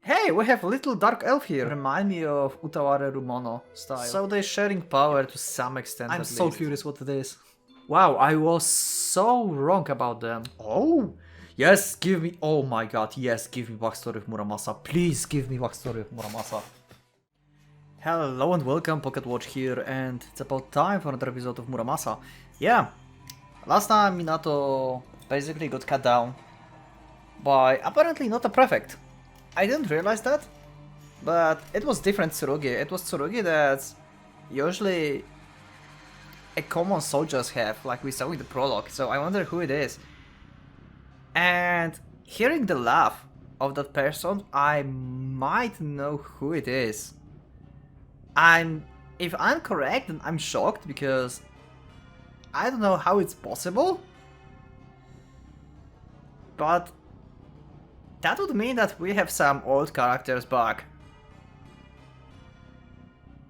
Hey, we have a little dark elf here. Remind me of Utaware Rumono style. So they're sharing power to some extent. I'm so curious what it is. Wow, I was so wrong about them. Oh, yes, give me. Oh my god, yes, give me backstory of Muramasa. Please give me backstory of Muramasa. Hello and welcome, Pocket Watch here, and it's about time for another episode of Muramasa. Yeah, last time Minato basically got cut down by apparently not a prefect. I didn't realize that, but it was different Tsurugi. It was Tsurugi that usually a common soldiers have, like we saw in the prologue, so I wonder who it is. And hearing the laugh of that person, I might know who it is. If I'm correct, then I'm shocked because I don't know how it's possible, but that would mean that we have some old characters back.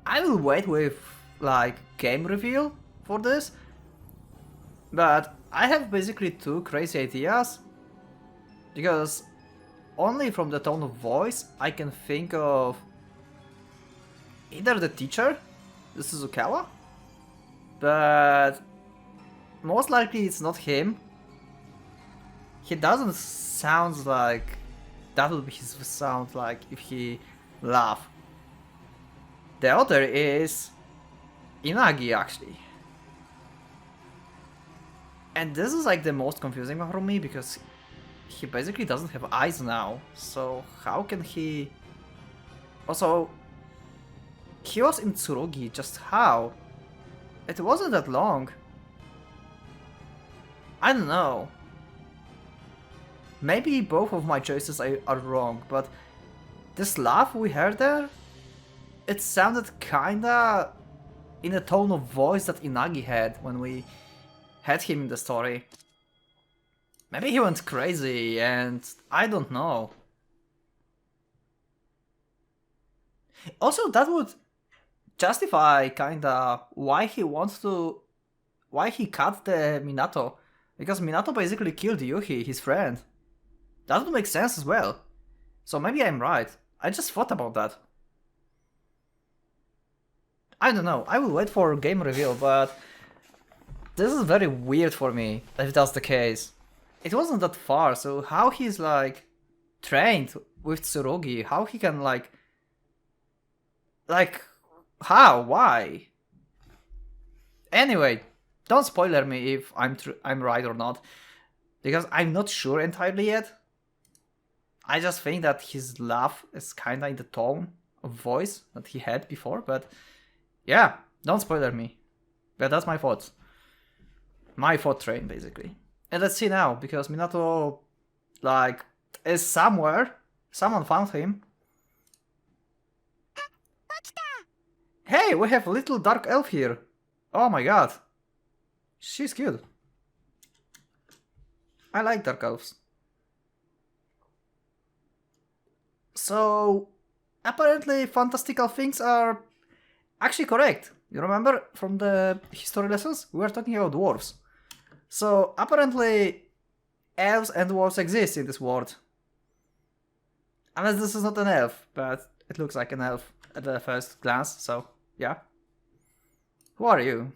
I will wait with, like, game reveal for this, but I have basically two crazy ideas, because only from the tone of voice I can think of either the teacher, the Suzukawa, but most likely it's not him. He doesn't sound like that would be his sound like if he laugh. The other is Inagi actually. And this is like the most confusing one for me because he basically doesn't have eyes now. So how can he... Also, he was in Tsurugi, just how? It wasn't that long. I don't know. Maybe both of my choices are wrong, but this laugh we heard there, it sounded kinda in the tone of voice that Inagi had when we had him in the story. Maybe he went crazy and I don't know. Also, that would justify kinda why he cut the Minato. Because Minato basically killed Yuhi, his friend. That would make sense as well. So maybe I'm right. I just thought about that. I don't know, I will wait for game reveal, but this is very weird for me, if that's the case. It wasn't that far, so how he's like trained with Tsurugi, how he can like how? Why? Anyway, don't spoiler me if I'm right or not, because I'm not sure entirely yet. I just think that his laugh is kinda in the tone of voice that he had before, but yeah, don't spoiler me. But that's my thoughts. My thought train, basically. And let's see now, because Minato, like, is somewhere. Someone found him. Hey, we have a little dark elf here. Oh my god. She's cute. I like dark elves. So, apparently fantastical things are actually correct. You remember from the history lessons? We were talking about dwarves. So, apparently elves and dwarves exist in this world. Unless this is not an elf, but it looks like an elf at the first glance, so yeah. Who are you?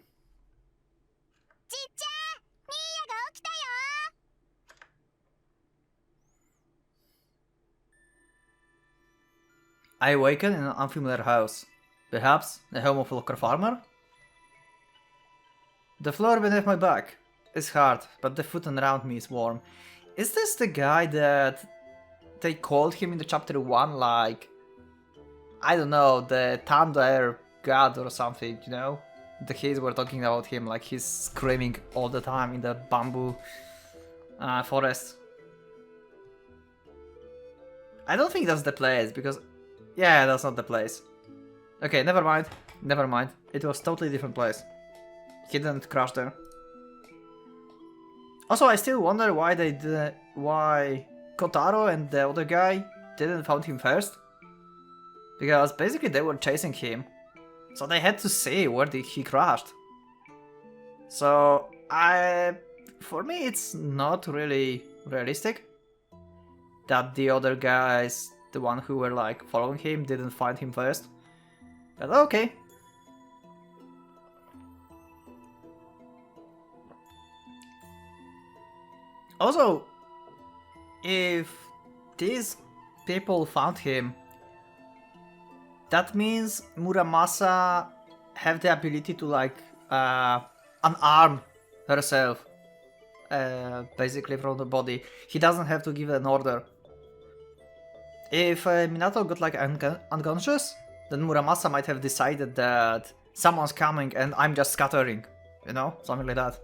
I awaken in an unfamiliar house. Perhaps the home of a local farmer? The floor beneath my back is hard, but the footing around me is warm. Is this the guy that they called him in the chapter 1, like, I don't know, the thunder god or something, you know? The kids were talking about him like he's screaming all the time in the bamboo forest. I don't think that's the place, because... Yeah, that's not the place. Okay, never mind. Never mind. It was totally different place. He didn't crash there. Also, I still wonder why they didn't... Why Kotaro and the other guy didn't find him first. Because basically they were chasing him. So they had to see where he crashed. So, for me it's not really realistic that the other guys the one who were like following him didn't find him first. But okay. Also, if these people found him, that means Muramasa have the ability to like unarm herself basically from the body. He doesn't have to give an order. If Minato got like unconscious, then Muramasa might have decided that someone's coming and I'm just scattering, you know, something like that.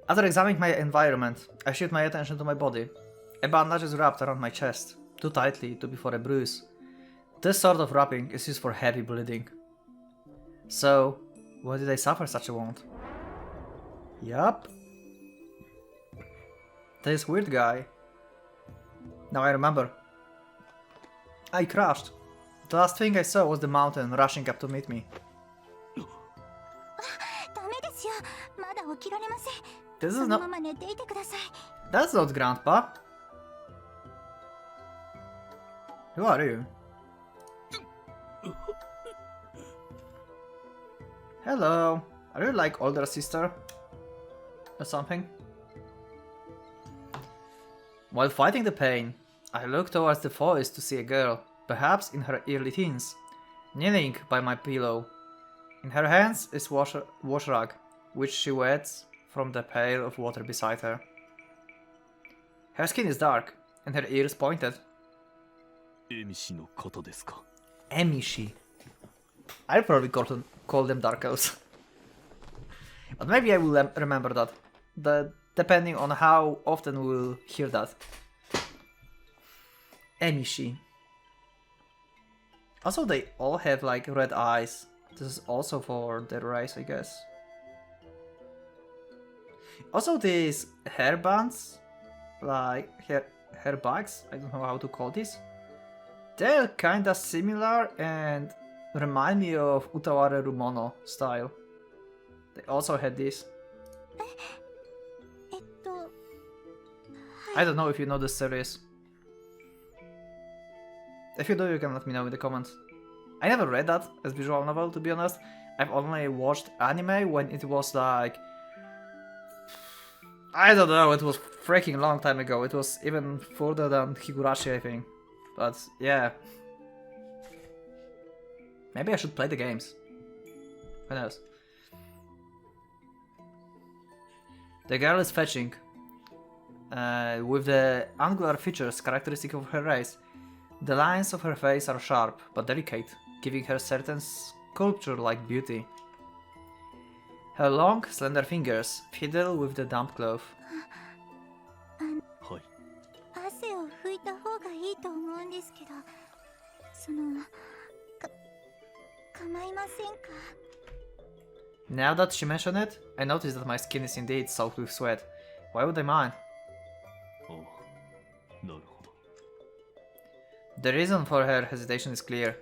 After examining my environment, I shift my attention to my body. A bandage is wrapped around my chest, too tightly to be for a bruise. This sort of wrapping is used for heavy bleeding. So, why did I suffer such a wound? Yup. This weird guy. Now I remember. I crashed. The last thing I saw was the mountain rushing up to meet me. This is not... That's not Grandpa. Who are you? Hello. Are you like older sister? Or something? While fighting the pain, I looked towards the forest to see a girl, perhaps in her early teens, kneeling by my pillow. In her hands is wash rag, which she wets from the pail of water beside her. Her skin is dark, and her ears pointed. Emishi. I'll probably call them dark elves. But maybe I will remember that. Depending on how often we'll hear that. Emishi. Also, they all have like red eyes. This is also for their race, I guess. Also, these hair bands, like hair bags, I don't know how to call this. They're kinda similar and remind me of Utaware Rumono style. They also had this. I don't know if you know this series. If you do, you can let me know in the comments. I never read that as visual novel, to be honest. I've only watched anime when it was like... I don't know, it was freaking long time ago. It was even further than Higurashi, I think. But yeah. Maybe I should play the games. Who knows? The girl is fetching. With the angular features characteristic of her race. The lines of her face are sharp but delicate, giving her certain sculpture-like beauty. Her long, slender fingers fiddle with the damp cloth. Now that she mentioned it, I notice that my skin is indeed soaked with sweat. Why would I mind? The reason for her hesitation is clear.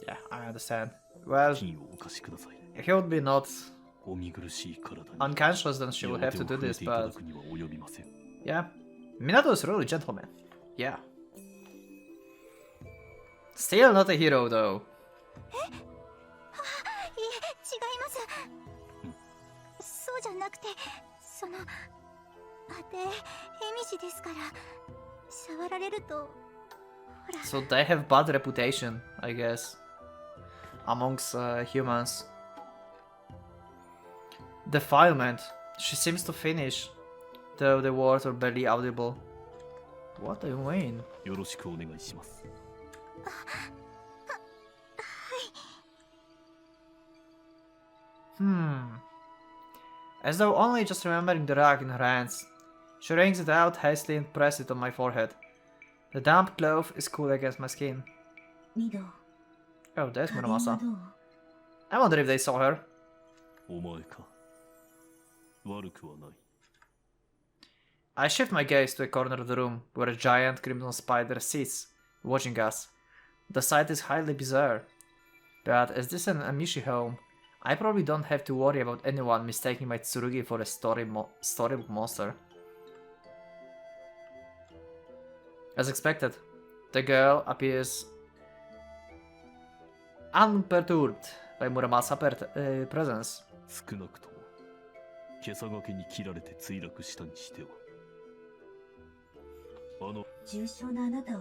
Yeah, I understand. Well, if he would be not unconscious, then she would have to do this, but... Yeah. Minato is really a gentleman. Yeah. Still not a hero, though. So they have bad reputation, I guess, amongst humans. Defilement. She seems to finish, though the words are barely audible. What do you mean? As though only just remembering the rag in her hands, she wrings it out hastily and presses it on my forehead. The damp cloth is cool against my skin. Oh, there's Muramasa. I wonder if they saw her. I shift my gaze to a corner of the room where a giant crimson spider sits, watching us. The sight is highly bizarre. But as this is an Amishi home, I probably don't have to worry about anyone mistaking my Tsurugi for a storybook monster. As expected, the girl appears unperturbed by Muramasa's presence. 少なくとも袈裟掛けに切られて墜落したにしては重傷なあなたを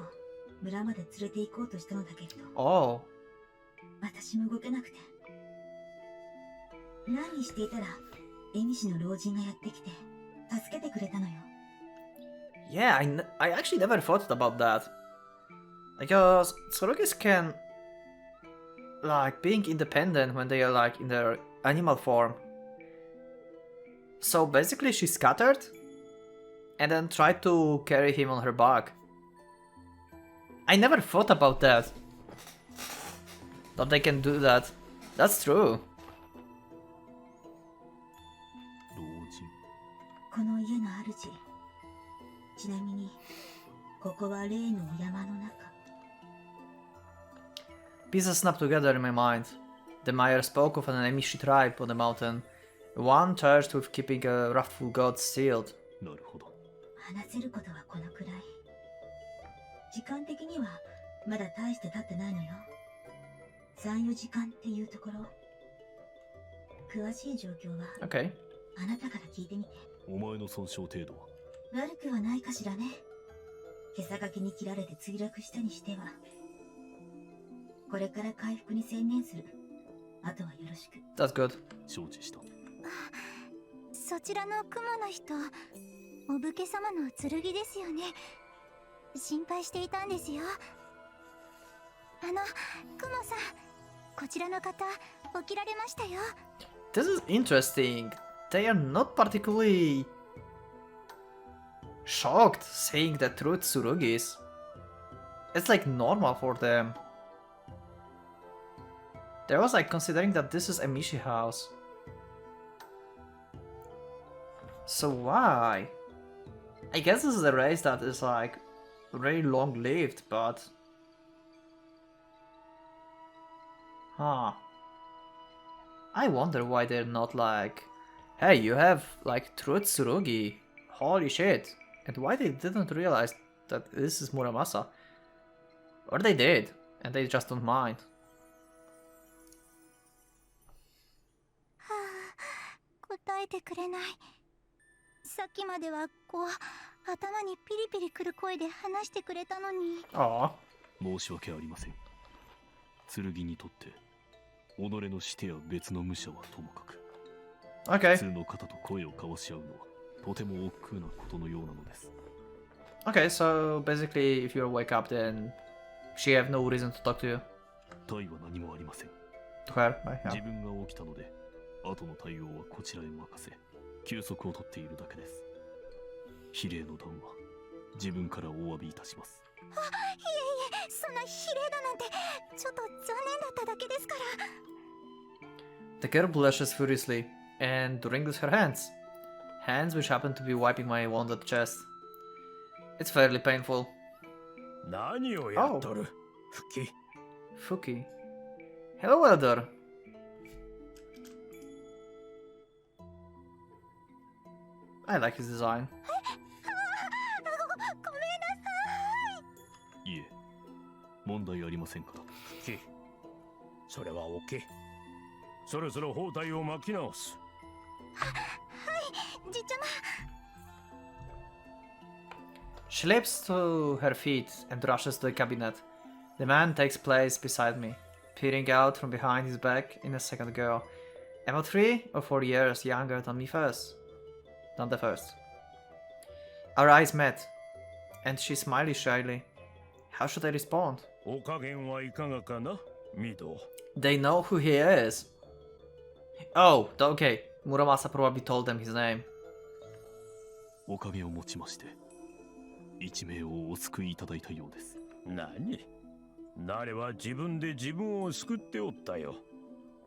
村まで連れて行こうとしたのだけれど、 Oh, 私も動けなくて、何していたら恵美氏の老人がやってきて助けてくれたのよ。 yeah, I actually never thought about that. Because Tsurugis can, like, being independent when they are, like, in their animal form. So basically she scattered and then tried to carry him on her back. I never thought about that. That they can do that. That's true. 老人この家の主、ちなみにここは例の山の中。 Pieces snap together in my mind. The mayor spoke of an Emishi tribe on the mountain, one charged with keeping a wrathful god sealed. なるほど。話せることはこのくらい。時間的にはまだ大して経ってないのよ。3、4時間っていうところ。詳しい状況は Okay. あなたから聞いてみて。お前の損傷程度は悪くはないかしらね。袈裟掛けに切られて墜落したにしては。これから回復に専念する。あとはよろしく。 That's good. 承知した。そちらの雲の人、お武家様の剣ですよね。心配していたんですよ。雲さん、こちらの方、起きられましたよ。 This is interesting. They are not particularly shocked seeing the true Tsurugis. It's like normal for them. They was like considering that this is a Mishi house. So why? I guess this is a race that is like very long lived, but huh. I wonder why they're not like, hey, you have like true Tsurugi. Holy shit. And why they didn't realize that this is Muramasa. Or they did, and they just don't mind. 答えてくれない。さっきまではこう頭にピリピリくる声で話してくれたのに。Aw. 申し訳ありません。剣にとって己の師や別の武者はともかく、 Okay. 普通の方と声を交わし合うのはとても億劫なことのようなのです。 Okay, so basically if you wake up then she have no reason to talk to you. 対は何もありません。 To her, right? 自 Yeah. 分が起きたので、後の対応はこちらへ任せ、休息を取っているだけです。比例の談は自分からお詫びいたします。いえいえ、そんな比例だなんてちょっと残念だっただけですから。 The girl blushes furiously and wrings her hands. Hands which happen to be wiping my wounded chest. It's fairly painful. 何をやっとる、フキ。 Fuki. Hello, Elder. I like his design. ごめんなさい。いえ、問題ありませんから。フキ、それは OK。そろそろ包帯を巻き直す。じっちゃま。 She leaps to her feet and rushes to the cabinet. The man takes place beside me, peering out from behind his back in a second girl, about 3 or 4 years younger than me than the first. Our eyes met, and she smiled shyly. How should I respond? お加減はいかがかな、ミド。 They know who he is. Oh, okay. Muramasa probably told them his name. おかげをもちまして、一命をお救いいただいたようです。何？誰は自分で自分を救っておったよ。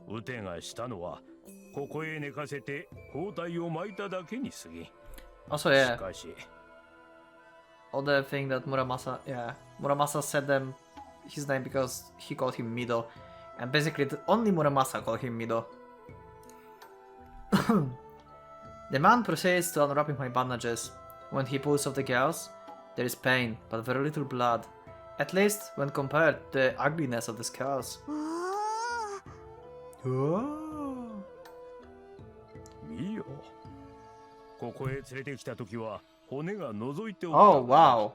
うてがしたのは、ここへ寝かせて包帯を巻いただけに過ぎ。 Also, yeah. しかし、 Other thing that Muramasa said them his name because he called him Mido, and basically only Muramasa called him Mido. The man proceeds to unwrapping my bandages. When he pulls off the gauze, there is pain, but very little blood. At least when compared to the ugliness of the scars. 見よ。ここへ連れてきた時は骨が覗いておった。Oh, wow.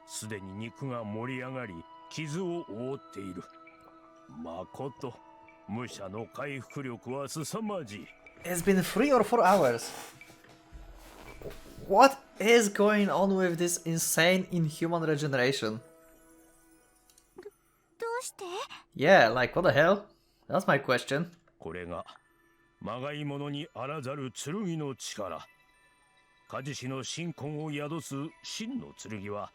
すでに肉が盛り上がり、傷を覆っている。まこと、武者の回復力は凄まじい。It's been 3 or 4 hours. What is going on with this insane inhuman regeneration? どうして？ Yeah, like what the hell? That's my question. これがまがいものにあらざる剣の力。鍛冶師の神魂を宿す真の剣は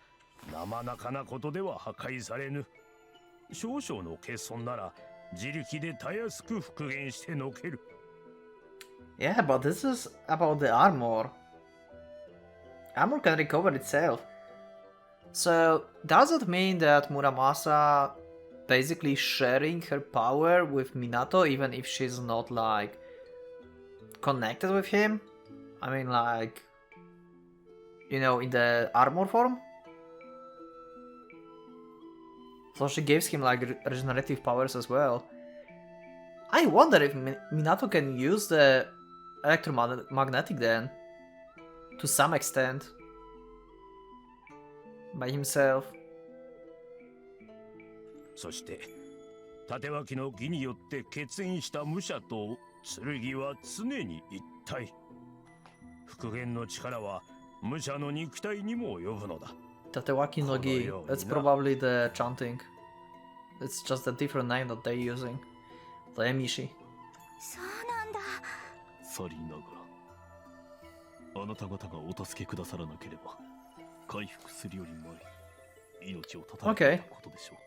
生々なことでは破壊されぬ。少々の欠損なら自力でたやすく復元してのける。Yeah, but this is about the armor. Armor can recover itself. So, does it mean that Muramasa basically sharing her power with Minato even if she's not like connected with him? I mean like, you know, in the armor form? So she gives him like regenerative powers as well. I wonder if Minato can use the electromagnetic then, to some extent, by himself. そして縦脇の義によって血縁した武者と剣は常に一体。復元の力は武者の肉体にも及ぶのだ。 Tatewaki no Gi, that's probably the chanting. It's just a different name that they're using. The Emishi. そうなんだ。さりながら、あなた方がお助けくださらなければ、回復するより前、命を絶たれていたことでしょう。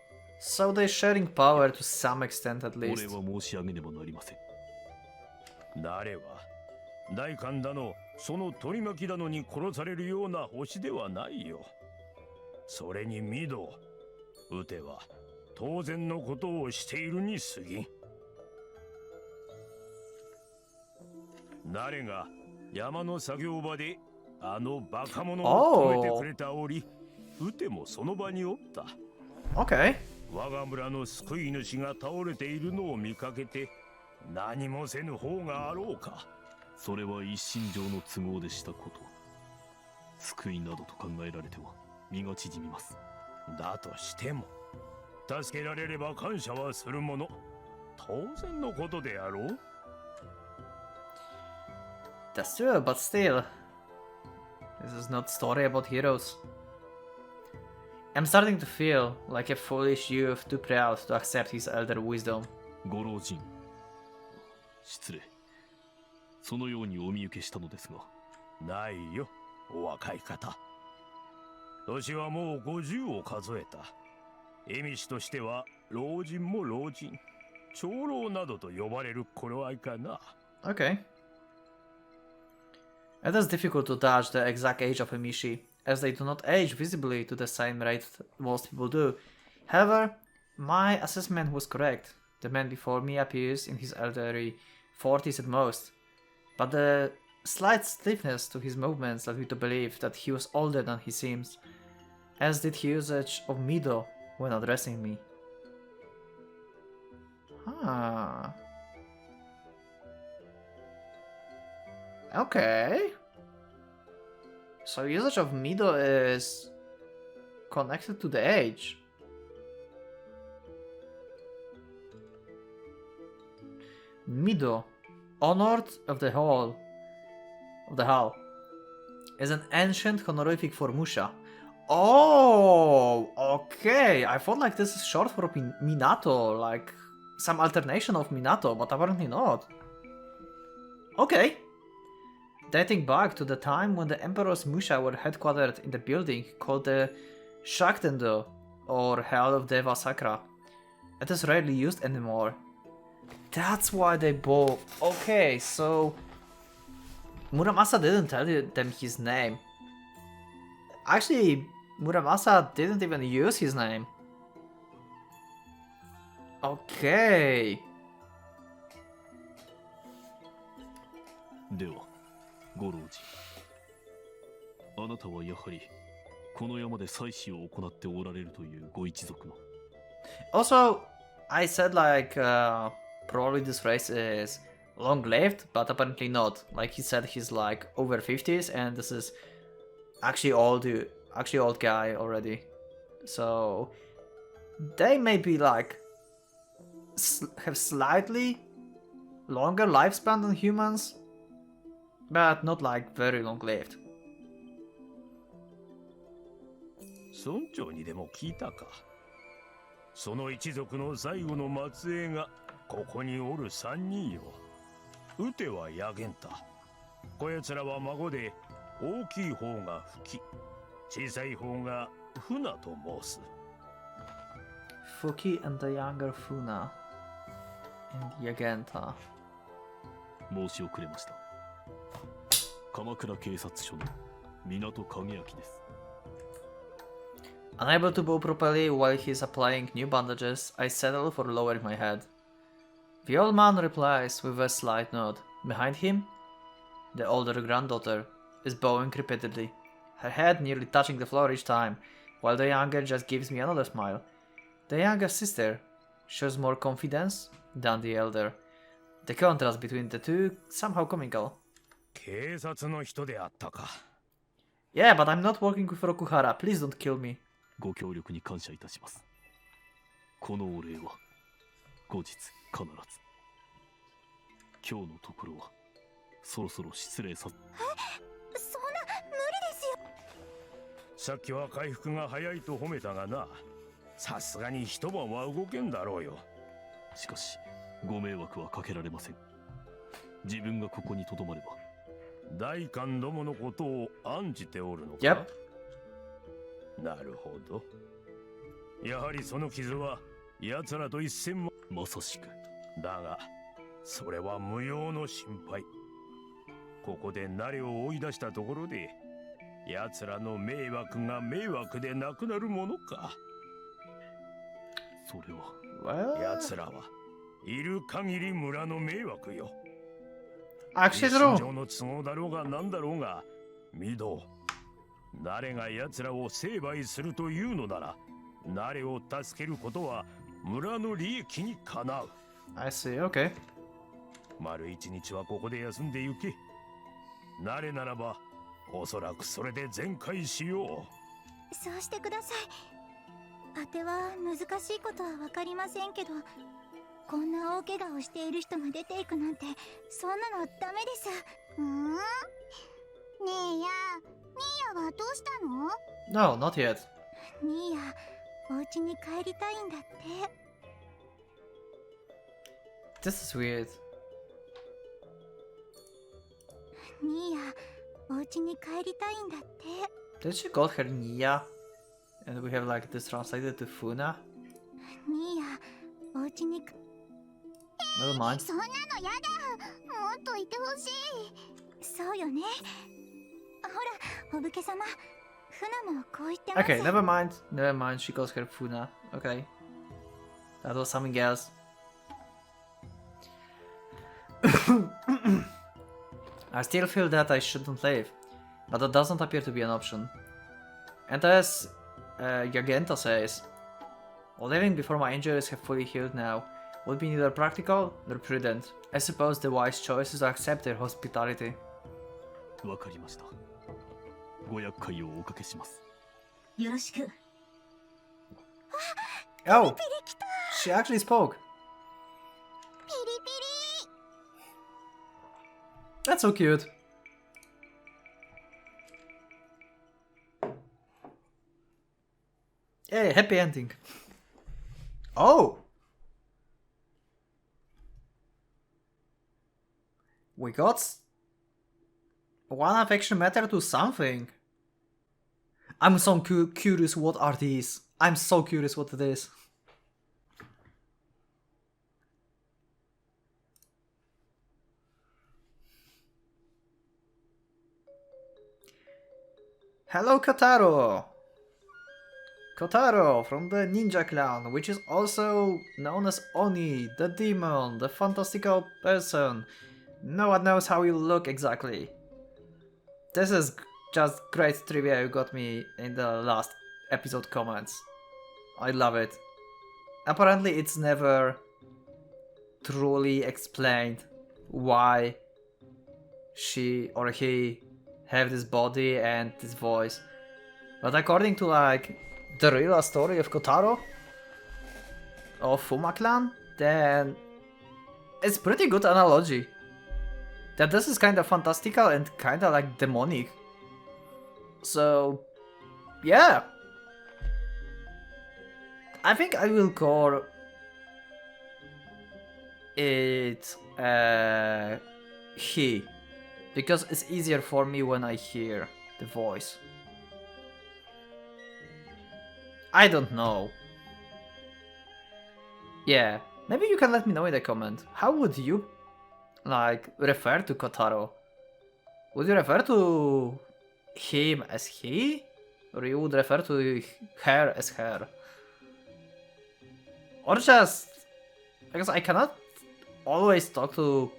So they're sharing power to some extent at least. 俺は申し上げねばなりません。誰は大官だのその取り巻きだのに殺されるような星ではないよ。それにミド、ウテは当然のことをしているに過ぎん。誰が山の作業場であのバカ者を止めてくれた折、ウテもその場におった。Okay. 我が村の救い主が倒れているのを見かけて何もせぬ方があろうか。それは一身上の都合でしたこと。救いなどと考えられては身が縮みます。だとしても助けられれば感謝はするもの。当然のことであろう。That's true, but still. This is not a story about heroes. I'm starting to feel like a foolish youth too proud to accept his elder wisdom. ご老人、失礼。そのようにお見受けしたのですが。ないよ、お若い方。年はもう50を数えた。恵美氏としては老人も老人、長老などと呼ばれる頃合いかな。Okay. It is difficult to judge the exact age of Emishi, as they do not age visibly to the same rate most people do. However, my assessment was correct. The man before me appears in his elderly 40s at most, but the slight stiffness to his movements led me to believe that he was older than he seems, as did his usage of Mido when addressing me. Huh. Okay. So usage of Mido is connected to the age. Mido, honored of the hall, is an ancient honorific for Musha. Oh, okay. I thought like this is short for Minato, like some alternation of Minato, but apparently not. Okay. Dating back to the time when the Emperor's Musha were headquartered in the building called the Shaktendo, or Hall of Deva Sakra. It is rarely used anymore. That's why they both... Okay, so... Muramasa didn't tell them his name. Actually, Muramasa didn't even use his name. Okay. では、五郎寺。あなたはやはり、この山で祭祀を行っておられるというご一族の。Also, I said like probably this race is long-lived, but apparently not. Like he said, he's like over 50s, and this is actually old guy already. So they may be like have slightly longer lifespan than humans, but not like very long-lived. 村長にでも聞いたか。その一族の最後の末裔がここにおる3人よ。ウテはヤゲンタ、こやつらは孫で、大きい方がフキ、小さい方がフナと申す。Fuki and the younger Funa and Yagenta. 申し遅れました。鎌倉警察署の港影明です。Unable to bow properly while he's applying new bandages, I settle for lowering my head. The old man replies with a slight nod. Behind him, the older granddaughter is bowing repeatedly, her head nearly touching the floor each time, while the younger just gives me another smile. The younger sister shows more confidence than the elder. The contrast between the two somehow comical. 警察の人であったか。Yeah, but I'm not working with Rokuhara. Please don't kill me. ご協力に感謝いたします。このお礼は後日必ず。今日のところはそろそろ失礼さ。そんな無理ですよ。さっきは回復が早いと褒めたがな。さすがに一晩は動けんだろうよ。しかしご迷惑はかけられません。自分がここに留まれば。大官どものことを案じておるのか。Yep. なるほど。やはりその傷は奴らと一戦も。まさしく。だがそれは無用の心配。ここでナレを追い出したところで奴らの迷惑が迷惑でなくなるものか。それは。奴らはいる限り村の迷惑よ。Actually, 一 true. 生の都合だろうが何だろうが、ミド、誰が奴らを成敗するというのなら、誰を助けることは村の利益にかなう。I see, okay. 丸一日はここで休んで行け。誰ならば、おそらくそれで全開しよう。そうしてください。当ては難しいことはわかりませんけど、こんな大怪我をしている人が出ていくなんて、そんなのダメです。ねえや、ミーヤはどうしたの？ No, not yet. ミーヤ、お家に帰りたいんだって。This is weird. ミーヤ、お家に帰りたいんだって。 Did she got her Nia? And we have like this translated to Funa? ミーヤ、お家にNever mind. そんなのやだ。もっといてほしい。そうよね。ほら、お武家様。フナもこう言ってます。Okay, never mind. Never mind. She calls her Funa. Okay. That was something else. I still feel that I shouldn't leave, but that doesn't appear to be an option. And as Yagenta says, leaving before my injuries have fully healed now would be neither practical nor prudent. I suppose the wise choice is to accept their hospitality. わかりました。ご厄介をおかけします。よろしく。Oh, she actually spoke. ピリピリ。 That's so cute. Hey, happy ending. Oh! We got one affection matter to something. I'm so curious what are these. I'm so curious what it is. Hello, Kotaro! Kotaro from the Ninja Clan, which is also known as Oni, the demon, the fantastical person, No one knows how you look exactly. This is just great trivia you got me in the last episode comments. I love it. Apparently it's never truly explained why she or he have this body and this voice. But according to like the real story of Kotaro of Fuma clan, then it's pretty good analogy. That this is kind of fantastical and kind of like demonic. So, yeah. I think I will call it he. Because it's easier for me when I hear the voice. I don't know. Yeah, maybe you can let me know in the comment. How would you like refer to Kotaro? Would you refer to him as he? Or you would refer to her as her? Or just because I cannot always talk to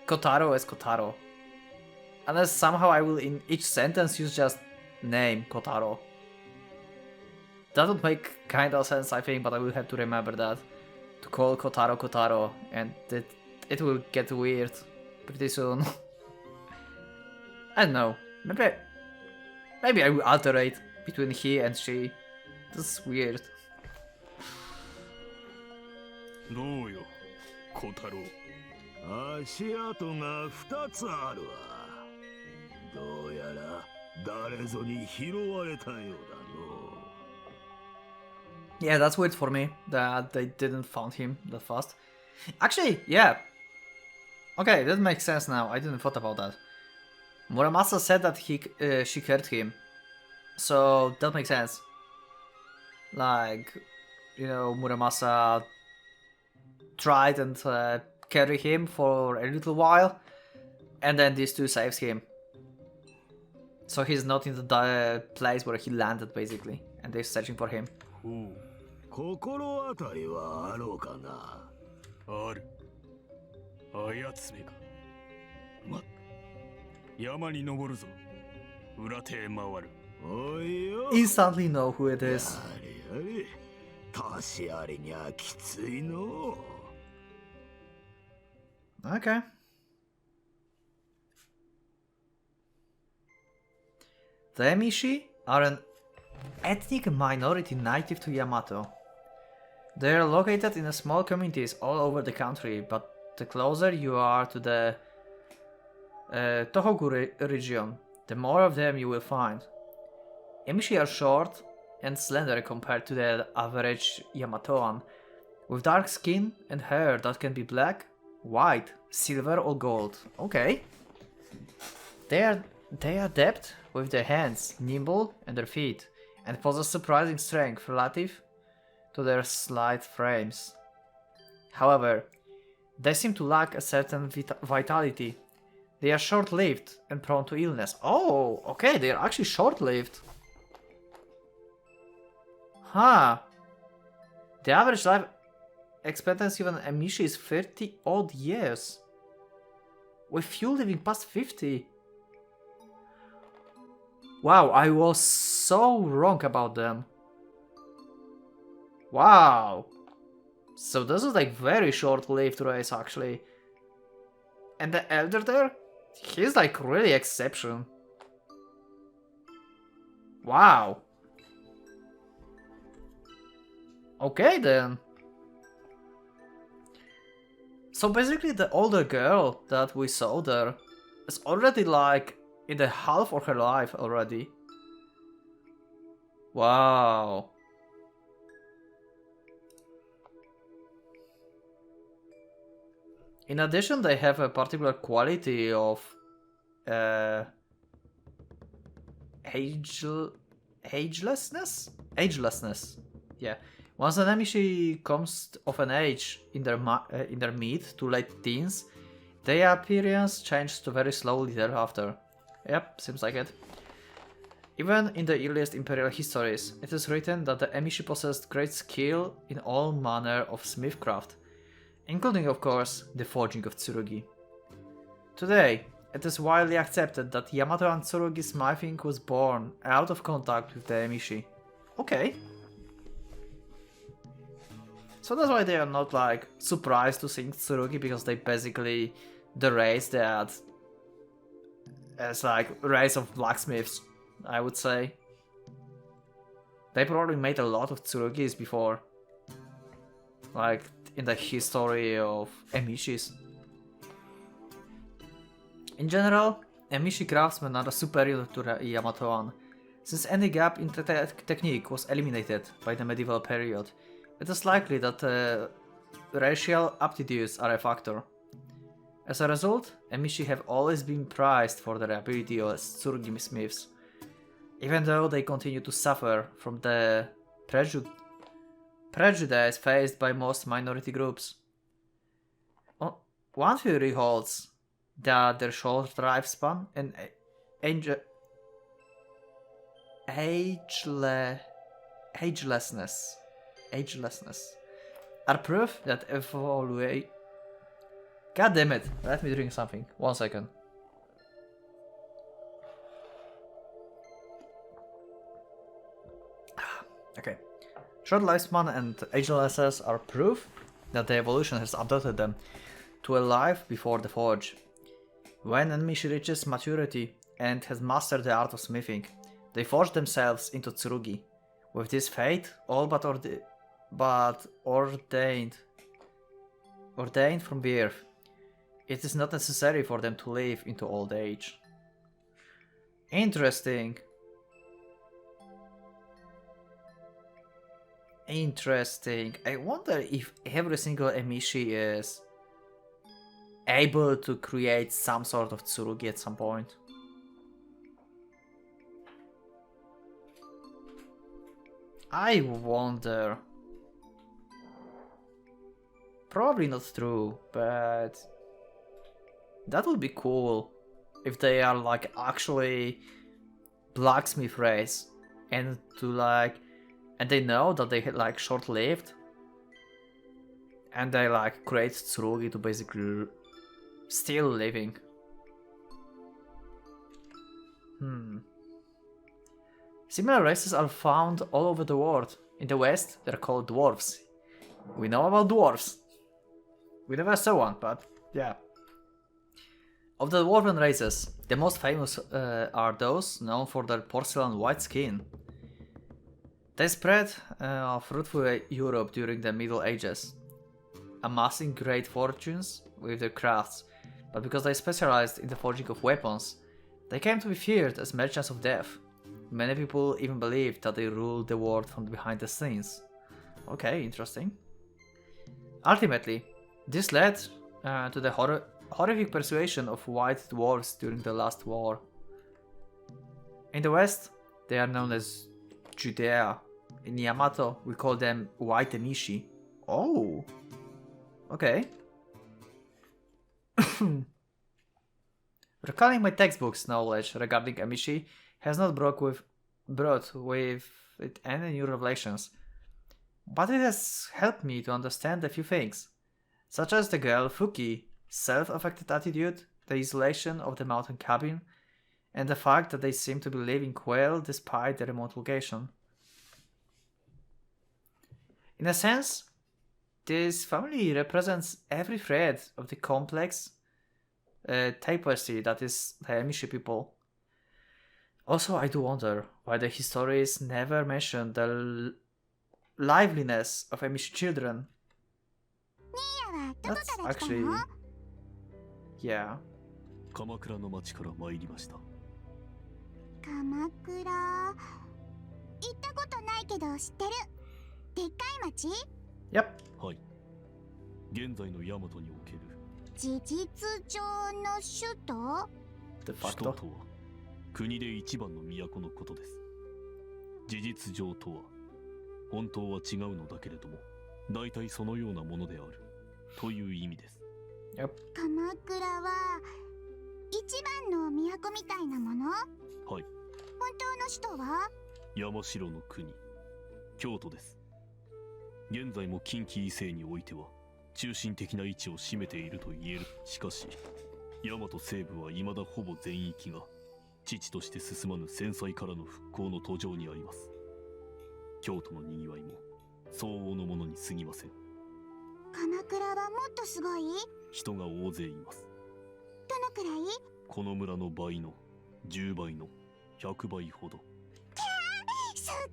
Kotaro as Kotaro. Unless somehow I will in each sentence use just name Kotaro. That would make kind of sense, I think, but I will have to remember that. To call Kotaro Kotaro, and it will get weird pretty soon. I don't know. Maybe I will alterate between he and she. This is weird. どうよ、小太郎。足跡が2つあるわ。どうやら誰ぞに拾われたようだの。 Yeah, that's weird for me that they didn't find him that fast. Actually, yeah. Okay, that makes sense now. I didn't thought about that. Muramasa said that she hurt him, so that makes sense. Like, you know, Muramasa tried and carry him for a little while, and then these two saves him. So he's not in the place where he landed, basically, and they're searching for him. 心当たりはあろうかな。ある。あやつめが。ま、山に登るぞ。裏手へ回る。おいよ。Instantly know who it is. あれあれ。年ありにゃきついの。Okay. The Emishi are an ethnic minority native to Yamato. They are located in small communities all over the country, but the closer you are to the Tohoku region, the more of them you will find. Emishi are short and slender compared to the average Yamatoan, with dark skin and hair that can be black, white, silver or gold. Okay. They are adept with their hands, nimble and their feet, and possess surprising strength relative to their slight frames. However, they seem to lack a certain vitality. They are short-lived and prone to illness. Oh, okay, they are actually short-lived. Huh. The average life expectancy of an Emishi is 30 odd years, with few living past 50. Wow, I was so wrong about them. Wow. So this is like very short-lived race actually. And the elder there? He's like really exception. Wow. Okay then. So basically the older girl that we saw there is already like in the half of her life already. Wow. In addition, they have a particular quality of agelessness? Agelessness. Yeah. Once an Emishi comes of an age in their mid to late teens, their appearance changes to very slowly thereafter. Yep, seems like it. Even in the earliest imperial histories, it is written that the Emishi possessed great skill in all manner of smithcraft, including of course the forging of tsurugi. Today, it is widely accepted that Yamato and Tsurugi smithing was born out of contact with the Emishi. Okay. So that's why they are not like surprised to see Tsurugi, because they basically the race that as like race of blacksmiths, I would say. They probably made a lot of Tsurugis before. Like in the history of Emishis. In general, Emishi craftsmen are superior to the Yamatoan, since any gap in technique was eliminated by the medieval period. It is likely that racial aptitudes are a factor. As a result, Emishi have always been prized for their ability as Tsurugi smiths, even though they continue to suffer from the prejudice faced by most minority groups. One theory holds that their short lifespan and agelessness are proof that evaluate. God damn it, let me drink something. 1 second. Okay. Short lifespan and agelessness are proof that the evolution has adapted them to a life before the forge. When Emishi reaches maturity and has mastered the art of smithing, they forge themselves into Tsurugi. With this fate, all but ordained from birth, it is not necessary for them to live into old age. Interesting. I wonder if every single Emishi is able to create some sort of Tsurugi at some point. I wonder. Probably not true, but that would be cool if they are like actually blacksmith race and they know that they like short-lived and they like create Tsurugi to basically still living. Similar races are found all over the world. In the West, they're called dwarves. We know about dwarves. We never saw one, but yeah. Of the dwarven races, the most famous are those known for their porcelain white skin. They spread fruitful Europe during the Middle Ages, amassing great fortunes with their crafts, but because they specialized in the forging of weapons, they came to be feared as merchants of death. Many people even believed that they ruled the world from behind the scenes. Okay, interesting. Ultimately, this led to the horrific persuasion of white dwarves during the last war. In the West, they are known as Judea. In Yamato, we call them white Emishi. Oh, okay. Recalling my textbook's knowledge regarding Emishi has not brought with it any new revelations, but it has helped me to understand a few things, such as the girl Fuki, self-affected attitude, the isolation of the mountain cabin, and the fact that they seem to be living well despite the remote location. In a sense, this family represents every thread of the complex tapestry that is the Emishi people. Also, I do wonder why the histories never mention the liveliness of Emishi children. That's actually... yeah. 鎌倉の町から参りました。鎌倉、行ったことないけど知ってる。でっかい町？ Yep. はい。現在の大和における事実上の首都？ De 首 facto. 都とは国で一番の都のことです。事実上とは本当は違うのだけれども、大体そのようなものであるという意味です。Yep. 鎌倉は一番の都みたいなもの？はい。本当の首都は？山城の国、京都です。現在も近畿以西においては中心的な位置を占めていると言える。しかし大和西部は未だほぼ全域が父として進まぬ戦災からの復興の途上にあります。京都の賑わいも相応のものに過ぎません。鎌倉はもっとすごい？人が大勢います。どのくらい？この村の倍の10倍の100倍ほど。すごい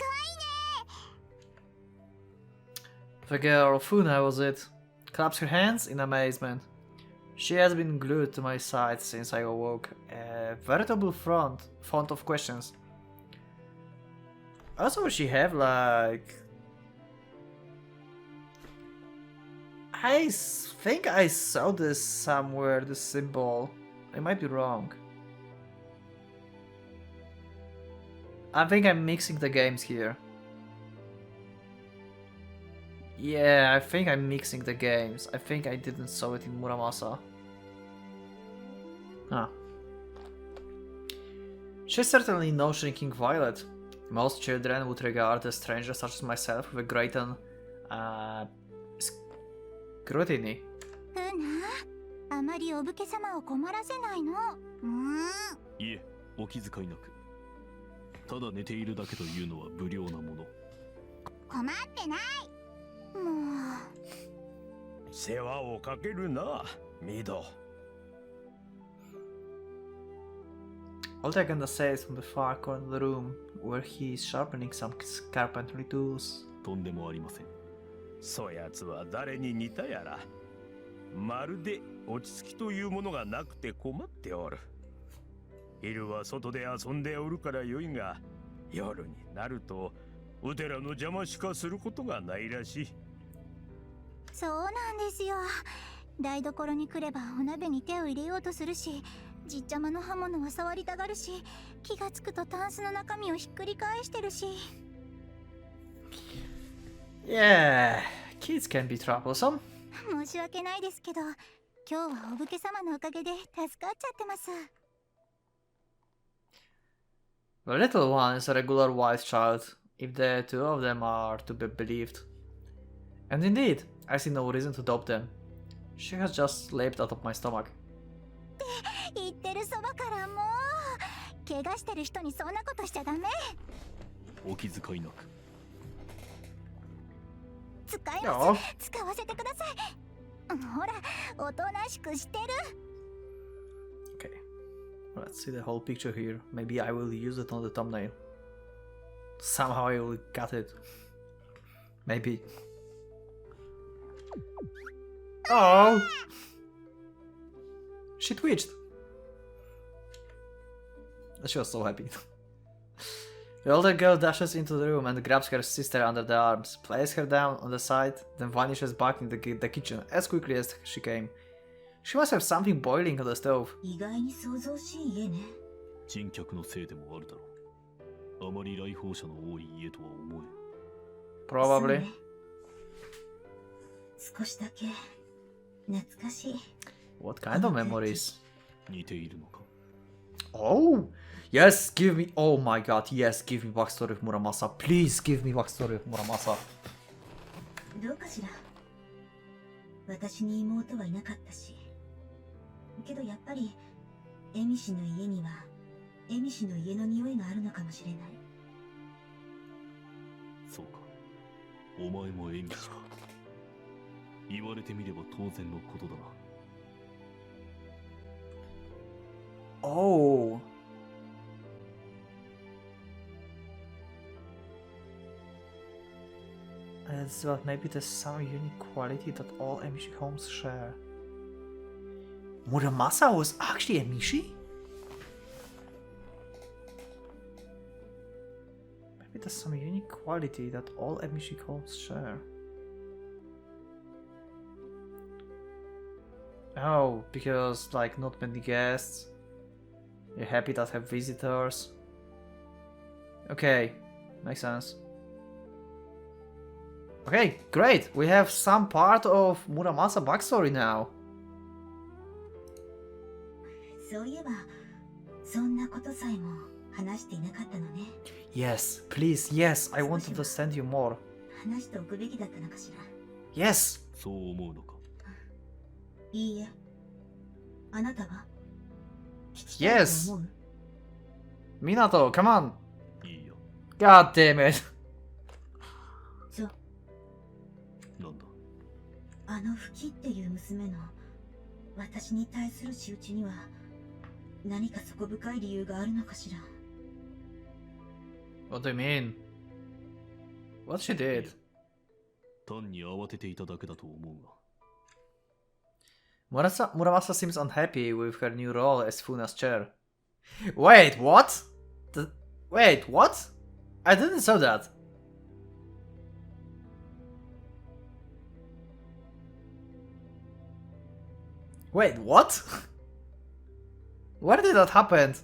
ね。 The girl, Funa was it, claps her hands in amazement. She has been glued to my side since I awoke, a veritable font of questions. Also, she have like... I think I saw this somewhere, the symbol. I might be wrong. I think I'm mixing the games here. Yeah, I think I'm mixing the games. I think I didn't saw it in Muramasa. Huh. She's certainly no shrinking violet. Most children would regard a stranger such as myself with a great scrutiny. ふな、あまりお武家様を困らせないの。いえ、お気遣いなく。ただ寝ているだけというのは無良なもの。困ってない。も世話をかけるな、ミド。All I can say is from the far corner of the room, where he is sharpening some carpentry tools. とんでもありません。そやつは誰に似たやら。まるで落ち着きというものがなくて困っておる。昼は外で遊んでおるからよいが、夜になるとお寺の邪魔しかすることがないらしい。そうなんですよ。台所に来ればお鍋に手を入れようとするし、じっちゃまの刃物は触りたがるし、気がつくとタンスの中身をひっくり返してるし。Yeah, kids can be troublesome. 申し訳ないですけど、今日はお武家様のおかげで助かっちゃってます。The little one is a regular wise child, if the two of them are to be believed. And indeed, I see no reason to doubt them. She has just slipped out of my stomach. 言ってるそばからもう、怪我してる人にそんなことしちゃダメ。お気遣いなく。使います。使わせてください。ほら、おとなしくしてる。Okay, let's see the whole picture here. Maybe I will use it on the thumbnail. Somehow I will cut it. Maybe. Oh! She twitched. She was so happy. The older girl dashes into the room and grabs her sister under the arms, places her down on the side, then vanishes back in the kitchen as quickly as she came. She must have something boiling on the stove. 意外に想像しい家ね。珍客のせいでもあるだろう。あまり来訪者の多い家とは思え。Probably. そうね。少しだけ懐かしい。What kind of memories? 似ているのか。Oh! Yes, give me. Oh my god, yes, give me backstory of Muramasa. Please give me backstory of Muramasa. どうかしら。私に妹はいなかったし。けどやっぱり、エミシの家には、エミシの家の匂いがあるのかもしれない。そうか。お前もエミシか。言われてみれば当然のことだな。Oh. As well, maybe there's some unique quality that all Emishi homes share. Muramasa was actually Emishi? Maybe there's some unique quality that all Emishi homes share. Oh, because like not many guests. You're happy that have visitors. Okay, makes sense. Okay, great. We have some part of Muramasa backstory now. そういえば、そんなことさえも話していなかったのね。Yes, please, yes, I want to understand you more. 話しておくべきだったのかしら。Yes! そう思うのか。いいえ。あなたは聞きたいと Yes! 思う。 Minato, come on! いいよ。 God damn it! なんだ。あのフキっていう娘の私に対する仕打ちには何か底深い理由があるのかしら。 What do you mean? What she did? 単に慌てていただけだと思うが。Muramasa seems unhappy with her new role as Funa's chair. Wait, what? Wait, what? I didn't saw that. Wait, what? Where did that happen?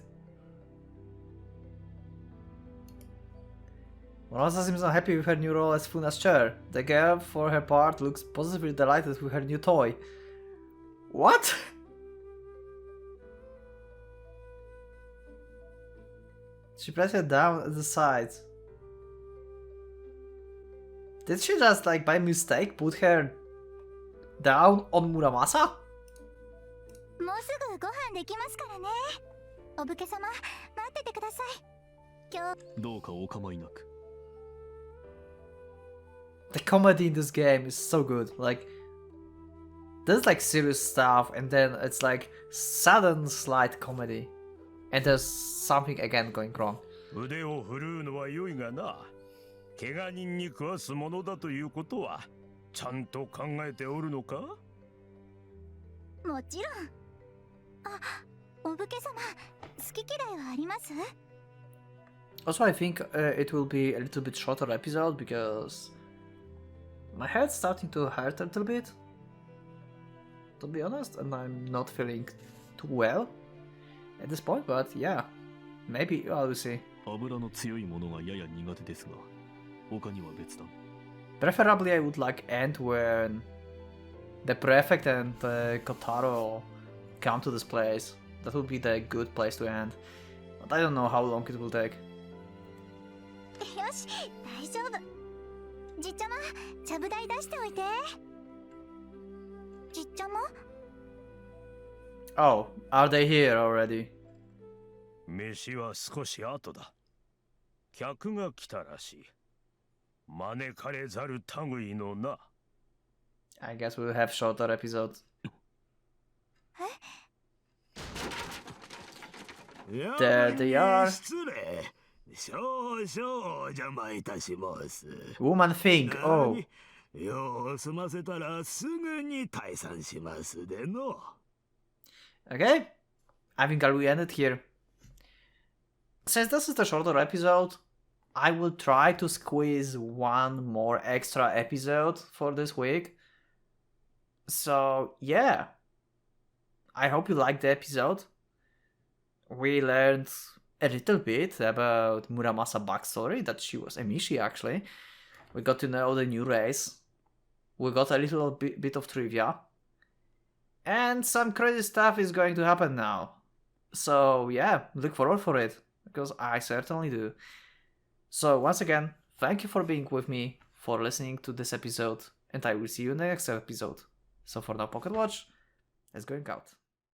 Muramasa seems unhappy with her new role as Funa's chair. The girl, for her part, looks positively delighted with her new toy. What? She pressed her down at the side. Did she just, like, by mistake put her down on Muramasa? もうすぐご飯できますからね。お武家様、待っててください。今日どうかお構いなく。 The comedy in this game is so good. Like, there's like serious stuff, and then it's like sudden slight comedy, and there's something again going wrong. 腕を振るうのは良いがな。怪我人に食わすものだということはちゃんと考えておるのか？もちろん。あ、お武家様、好き嫌いはあります？ Also, I think it will be a little bit shorter episode because my head's starting to hurt a little bit, to be honest, and I'm not feeling too well at this point, but yeah, maybe I will see. 油の強いものがやや苦手ですが、他には別だ。 Preferably, I would like end when the prefect and Kotaro come to this place. That would be the good place to end, but I don't know how long it will take. よし、大丈夫。じっちゃま、ちゃぶ台出しておいて。じっちゃま？ Oh, are they here already? 飯は少し後だ。客が来たらしい。招かれざる類のな。I guess we'll have shorter episodes. There they are. 失礼。少々お邪魔いたします。 Woman thing. Oh. 用を済ませたらすぐに退散しますでの。 Okay. I think I'll end it here. Since this is the shorter episode, I will try to squeeze one more extra episode for this week. So, yeah. I hope you liked the episode. We learned a little bit about Muramasa backstory, that she was Emishi actually. We got to know the new race. We got a little bit of trivia. And some crazy stuff is going to happen now. So yeah, look forward for it, because I certainly do. So once again, thank you for being with me, for listening to this episode, and I will see you in the next episode. So for now, Pocket Watch is going out.